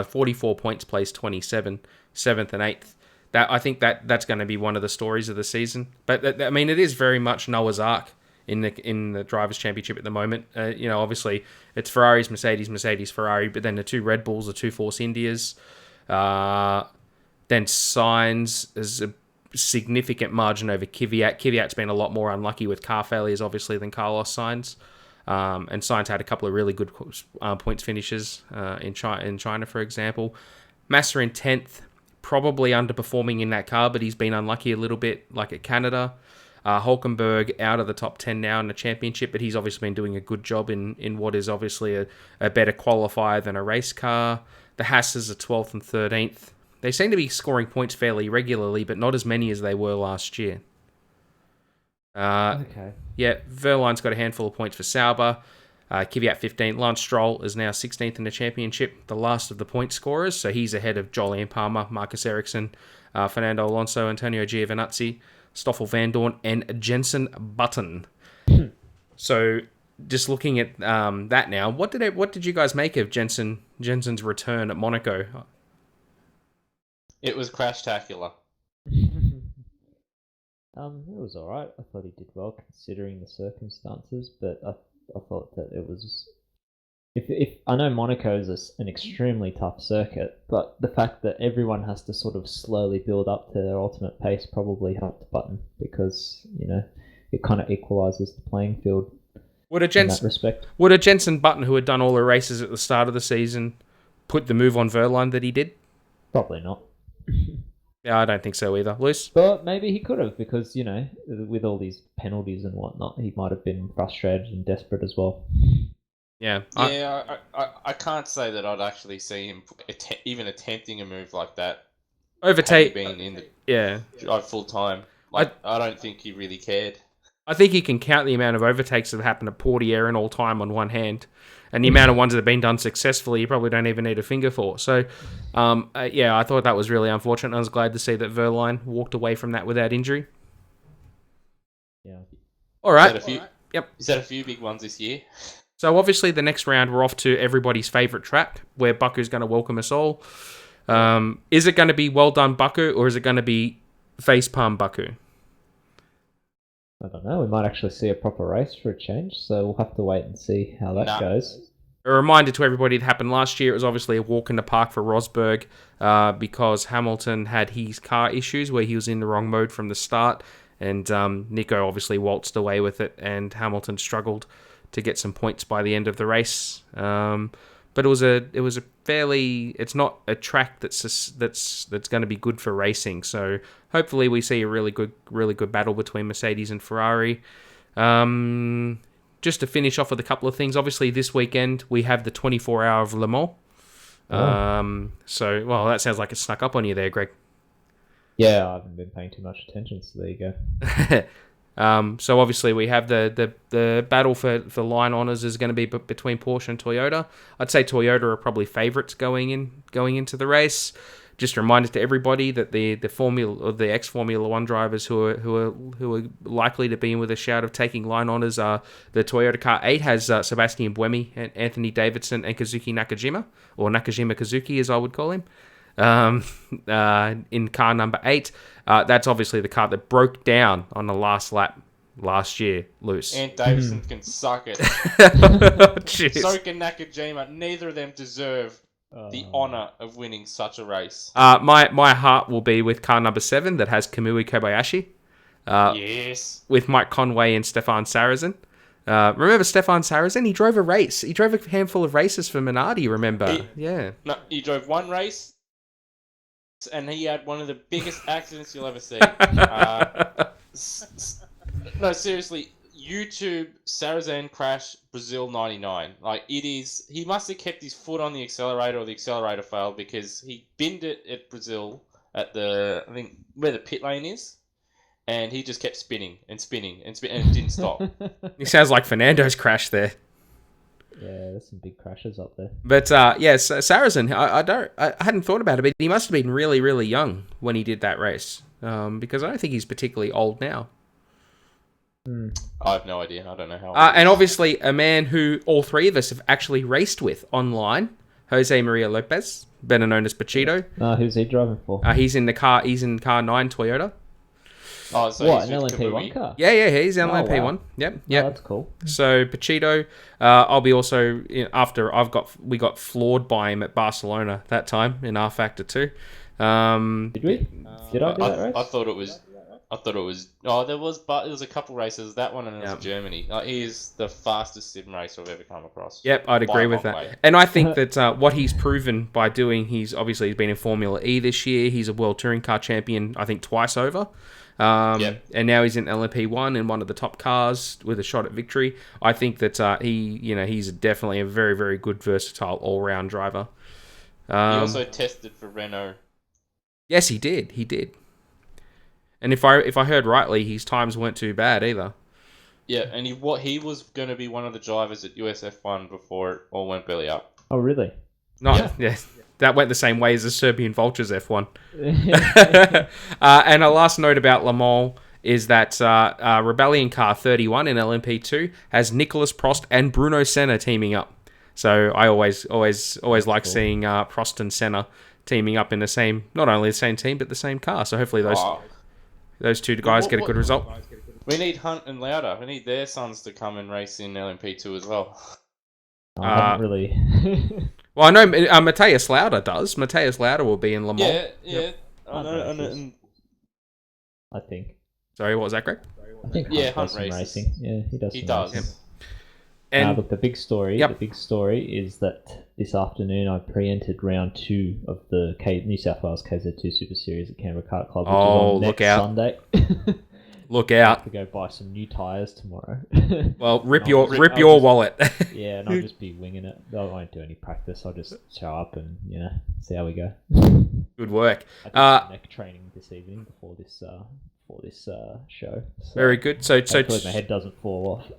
44 points, placed 27, 7th and 8th. I think that's going to be one of the stories of the season. But I mean, it is very much Noah's Ark in the Drivers' Championship at the moment. Obviously it's Ferraris, Mercedes, Ferrari, but then the two Red Bulls, the two Force Indias. Then Sainz is a significant margin over Kvyat. Kvyat's been a lot more unlucky with car failures, obviously, than Carlos Sainz. And Sainz had a couple of really good points finishes in China, for example. Massa in 10th. Probably underperforming in that car, but he's been unlucky a little bit, like at Canada. Hulkenberg out of the top 10 now in the championship, but he's obviously been doing a good job in what is obviously a better qualifier than a race car. The Hasses are 12th and 13th. They seem to be scoring points fairly regularly, but not as many as they were last year. Okay. Yeah, Verline's got a handful of points for Sauber. Kvyat 15th. Lance Stroll is now 16th in the championship, the last of the point scorers, so he's ahead of Jolyon Palmer, Marcus Ericsson, Fernando Alonso, Antonio Giovinazzi, Stoffel Vandoorne, and Jensen Button. So, just looking at that now, what did you guys make of Jensen's return at Monaco? It was crash-tacular. It was alright. I thought he did well considering the circumstances, but I thought that it was If I know Monaco is an extremely tough circuit, but the fact that everyone has to sort of slowly build up to their ultimate pace probably helped Button because it kind of equalises the playing field Would a in that respect. Would a Jensen Button, who had done all the races at the start of the season, put the move on Verline that he did? Probably not. Yeah, I don't think so either. Luce? But maybe he could have because with all these penalties and whatnot, he might have been frustrated and desperate as well. Yeah. I can't say that I'd actually see him even attempting a move like that. Overtake. Being in the Yeah. full time. I don't think he really cared. I think he can count the amount of overtakes that have happened at Portier in all time on one hand. And the amount of ones that have been done successfully, you probably don't even need a finger for. So, I thought that was really unfortunate. I was glad to see that Verline walked away from that without injury. Yeah. All right. Yep. Is that a few big ones this year? So obviously the next round we're off to everybody's favourite track where Baku's going to welcome us all. Is it going to be well done Baku or is it going to be facepalm Baku? I don't know. We might actually see a proper race for a change, so we'll have to wait and see how that goes. A reminder to everybody, it happened last year. It was obviously a walk in the park for Rosberg because Hamilton had his car issues where he was in the wrong mode from the start, and Nico obviously waltzed away with it, and Hamilton struggled to get some points by the end of the race. But it was a fairly. It's not a track that's going to be good for racing. So hopefully we see a really good battle between Mercedes and Ferrari. Just to finish off with a couple of things. Obviously this weekend we have the 24-hour of Le Mans. That sounds like it snuck up on you there, Greg. Yeah, I haven't been paying too much attention, so there you go. So obviously we have the battle for line honours is going to be between Porsche and Toyota. I'd say Toyota are probably favourites going into the race. Just a reminder to everybody that the ex Formula One drivers who are likely to be in with a shout of taking line honours are the Toyota Car 8 has Sebastian Buemi and Anthony Davidson and Kazuki Nakajima, or Nakajima Kazuki as I would call him. In car number 8. That's obviously the car that broke down on the last lap last year, Loose. And Davison can suck it. Jeez. So can Nakajima. Neither of them deserve the honour of winning such a race. My heart will be with car number 7 that has Kamui Kobayashi. Yes. With Mike Conway and Stefan Sarrazin. Remember Stefan Sarrazin? He drove a race. He drove a handful of races for Minardi, remember? No, he drove one race. And he had one of the biggest accidents you'll ever see. No, seriously, YouTube Sarrazin crash Brazil 99. Like, it is... He must have kept his foot on the accelerator or the accelerator failed because he binned it at Brazil at I think, where the pit lane is. And he just kept spinning and spinning and spinning and it didn't stop. He sounds like Fernando's crash there. Yeah, there's some big crashes up there. But yes, Sarrazin. I hadn't thought about it, but he must have been really, really young when he did that race. Because I don't think he's particularly old now. I have no idea. I don't know how. And obviously, a man who all three of us have actually raced with online, Jose Maria Lopez, better known as Pachito. Who's he driving for? He's in car 9 Toyota. Oh, so what, an LMP1 car? Yeah, he's an LMP1. Wow. Yep. Oh, that's cool. So Pachito, I'll be also after we got floored by him at Barcelona that time in R Factor 2. Did we? Did I do that race? I thought it was. Oh, there was a couple races. That one and it was Germany. He is the fastest sim racer I've ever come across. Yep, I'd agree with that. Way. And I think that what he's proven by doing, he's been in Formula E this year. He's a World Touring Car champion, I think, twice over. And now he's in LMP1 in one of the top cars with a shot at victory. I think that he's definitely a very, very good, versatile, all-round driver. He also tested for Renault. Yes, he did. He did. And if I heard rightly, his times weren't too bad either. Yeah, and he was going to be one of the drivers at USF1 before it all went belly up. Oh, really? That went the same way as the Serbian Vultures F1. And a last note about Le Mans is that Rebellion Car 31 in LMP2 has Nicholas Prost and Bruno Senna teaming up. So I always like seeing Prost and Senna teaming up in the same, not only the same team, but the same car. So hopefully those two guys get a good result. We need Hunt and Lauda. We need their sons to come and race in LMP2 as well. I haven't really. Well, I know Matthias Lauda does. Matthias Lauda will be in Le Mans. Yeah. Yep. I know. I think. Sorry, what was that, Greg? I think Hunt some races. racing. Yeah, he does. He some does. racing. And Look, the big story. Yep. The big story is that this afternoon I pre-entered round 2 of the New South Wales KZ2 Super Series at Canberra Kart Club, which is on look next out. Sunday. Look I have out. to go buy some new tyres tomorrow. Well, rip And your I'll just- wallet. Yeah, and I'll just be winging it. I won't do any practice. I'll just show up and see how we go. Good work. I did some neck training this evening before this show. So Very good. So hopefully my head doesn't fall off.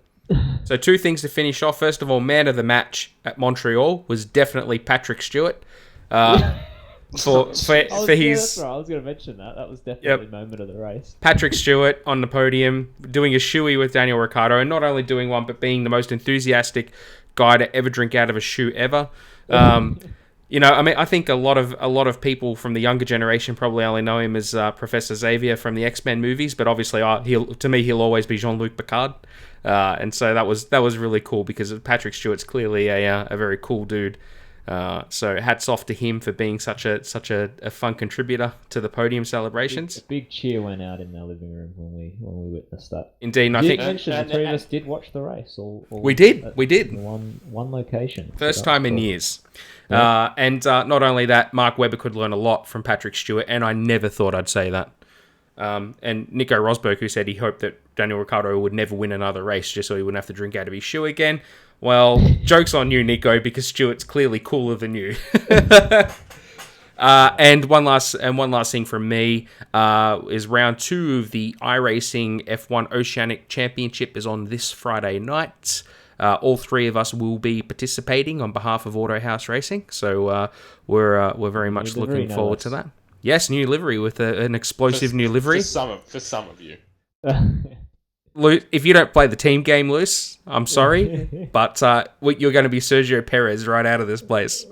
So 2 things to finish off. First of all, man of the match at Montreal was definitely Patrick Stewart. For his That's right. I was going to mention that. That was definitely the moment of the race. Patrick Stewart on the podium, doing a shoey with Daniel Ricciardo, and not only doing one, but being the most enthusiastic guy to ever drink out of a shoe ever. I think a lot of people from the younger generation probably only know him as Professor Xavier from the X-Men movies, but obviously, he'll always be Jean-Luc Picard, and so that was really cool because Patrick Stewart's clearly a very cool dude. So hats off to him for being such a fun contributor to the podium celebrations. A big cheer went out in our living room when we witnessed that. Indeed, and I You think mentioned the 3 of us did watch the race. We did. In one location. First time in years. Yeah. And not only that, Mark Webber could learn a lot from Patrick Stewart, and I never thought I'd say that. And Nico Rosberg, who said he hoped that Daniel Ricciardo would never win another race just so he wouldn't have to drink out of his shoe again. Well, joke's on you, Nico, because Stewart's clearly cooler than you. And one last thing from me is round 2 of the iRacing F1 Oceanic Championship is on this Friday night. All 3 of us will be participating on behalf of Autohouse Racing, so we're very much looking forward to that. Yes, new livery with an explosive new livery. For some of you. If you don't play the team game, Luce, I'm sorry, but you're going to be Sergio Perez right out of this place.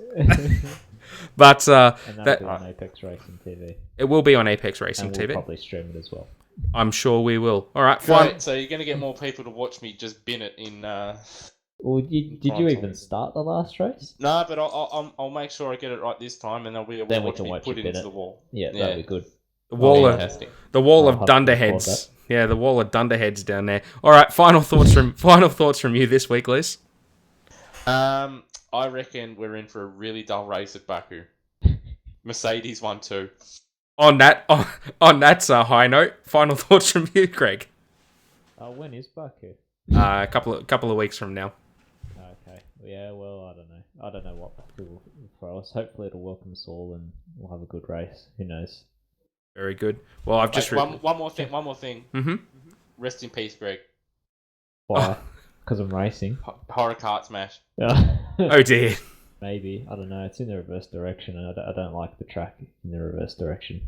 But and that'll be on Apex Racing TV. It will be on Apex Racing and TV. We'll probably stream it as well. I'm sure we will. All right, fine. So you're going to get more people to watch me just bin it in. Well, did you even start the last race? No, but I'll make sure I get it right this time, and they'll be able to watch me put it into the wall. Yeah, that'll be good. The wall of dunderheads. Yeah, the wall of dunderheads down there. All right, final thoughts from you this week, Liz. I reckon we're in for a really dull race at Baku. Mercedes won too. On that high note, final thoughts from you, Greg. When is Baku? A couple of weeks from now. Okay. Yeah. Well, I don't know what Baku will throw us. Hopefully, it'll welcome us all, and we'll have a good race. Who knows? Very good. Well, I've just one more thing. Mm-hmm. Rest in peace, Greg. Why? Because I'm racing. Horror kart smash. Oh dear. Maybe. I don't know. It's in the reverse direction, and I don't like the track in the reverse direction.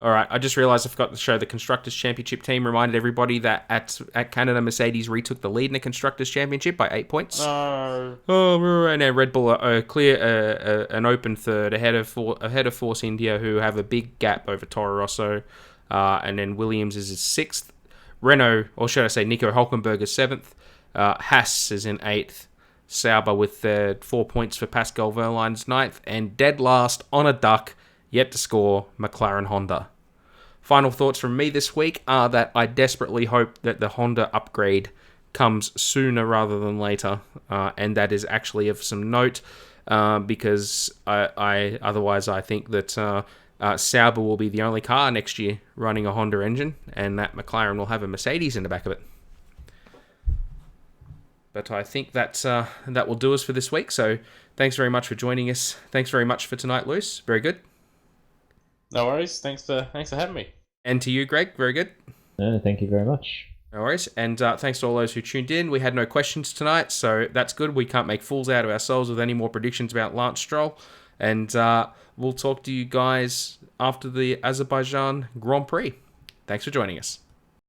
All right. I just realised I forgot to show the Constructors Championship team. Reminded everybody that at Canada, Mercedes retook the lead in the Constructors Championship by 8 points. No. And then Red Bull clear an open third ahead of Force India, who have a big gap over Toro Rosso, and then Williams is 6th. Renault, or should I say, Nico Hulkenberg is 7th. Haas is in 8th. Sauber with 4 points for Pascal Wehrlein's 9th, and dead last on a duck, yet to score, McLaren Honda. Final thoughts from me this week are that I desperately hope that the Honda upgrade comes sooner rather than later, and that is actually of some note, because otherwise I think that Sauber will be the only car next year running a Honda engine, and that McLaren will have a Mercedes in the back of it. But I think that will do us for this week. So thanks very much for joining us. Thanks very much for tonight, Luce. Very good. No worries. Thanks for having me. And to you, Greg. Very good. No, thank you very much. No worries. And thanks to all those who tuned in. We had no questions tonight, so that's good. We can't make fools out of ourselves with any more predictions about Lance Stroll. And we'll talk to you guys after the Azerbaijan Grand Prix. Thanks for joining us.